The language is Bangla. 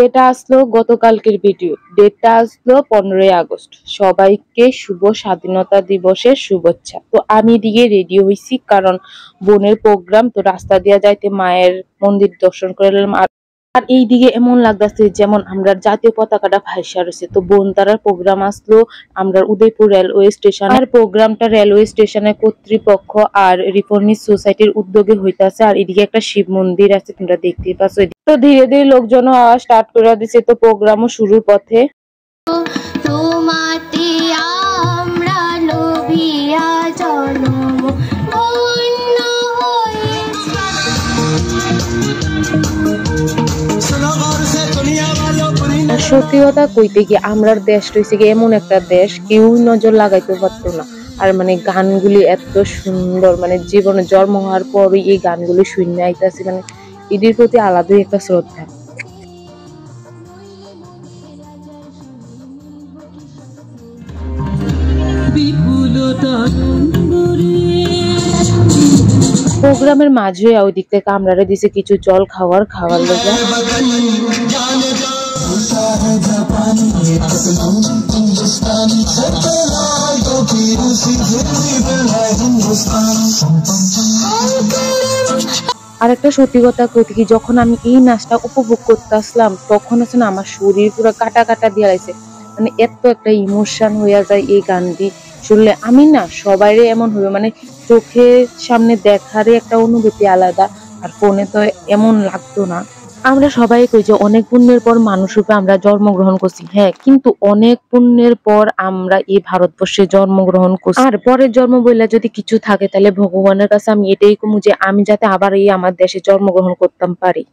এটা আসলো গতকালকের ভিডিও। ডেটটা আসলো 15ই আগস্ট। সবাইকে শুভ স্বাধীনতা দিবসের শুভেচ্ছা। তো আমি এদিকে রেডি হইছি, কারণ বোনের প্রোগ্রাম। তো রাস্তা দিয়া যাইতে মায়ের মন্দির দর্শন করে এলাম। আর এইদিকে এমন লাগতেছে যেমন আমরা জাতীয় পতাকাটা ভাইসা রয়েছে। তো বোন তারার প্রোগ্রাম আসলো আমরা উদয়পুর রেলওয়ে স্টেশন। আর প্রোগ্রামটা রেলওয়ে স্টেশনের কর্তৃপক্ষ আর রিফর্মিস্ট সোসাইটির উদ্যোগে হইতাছে। আর এদিকে একটা শিব মন্দির আছে, তোমরা দেখতেই পাচ্ছ। তো ধীরে ধীরে লোকজন স্টার্ট করে দিছে, তো প্রোগ্রামও শুরুর পথে। সত্যি কথা কইতে কি, আমরার দেশ রয়েছে কি এমন একটা দেশ কেউ নজর লাগাইতে পারতো না। আর মানে গানগুলি এত সুন্দর, মানে জীবনে জন্ম হওয়ার পরই এই গানগুলি শুনে আইতাছি, মানে এদের প্রতি আলাদাই একটা শ্রদ্ধা। প্রোগ্রামের মাঝে ওই দিক থেকে আমরারে দিছে কিছু জল খাওয়ার লেগে। আর একটা সত্যি কথা কইতে কি, যখন আমি এই নাচটা উপভোগ করতে আসলাম তখন আছে না আমার শরীর পুরো কাটা কাটা দিয়ে লাগছে। মানে এত একটা ইমোশন হইয়া যায় এই গানটি শুনলে। আমি না সবাইরে এমন হবে, মানে চোখের সামনে দেখারই একটা অনুভূতি আলাদা, আর ফোনে তো এমন লাগতো না। আমরা সবাই কই যে অনেক পুণ্যের পর মানুষ রূপে আমরা জন্মগ্রহণ করছি, হ্যাঁ, কিন্তু অনেক পুণ্যের পর আমরা এই ভারতবর্ষে জন্মগ্রহণ করছি। আর পরের জন্ম বইলা যদি কিছু থাকে তাহলে ভগবানের কাছে আমি এটাই কমু যে আমি যাতে আবার এই আমার দেশে জন্মগ্রহণ করতাম পারি।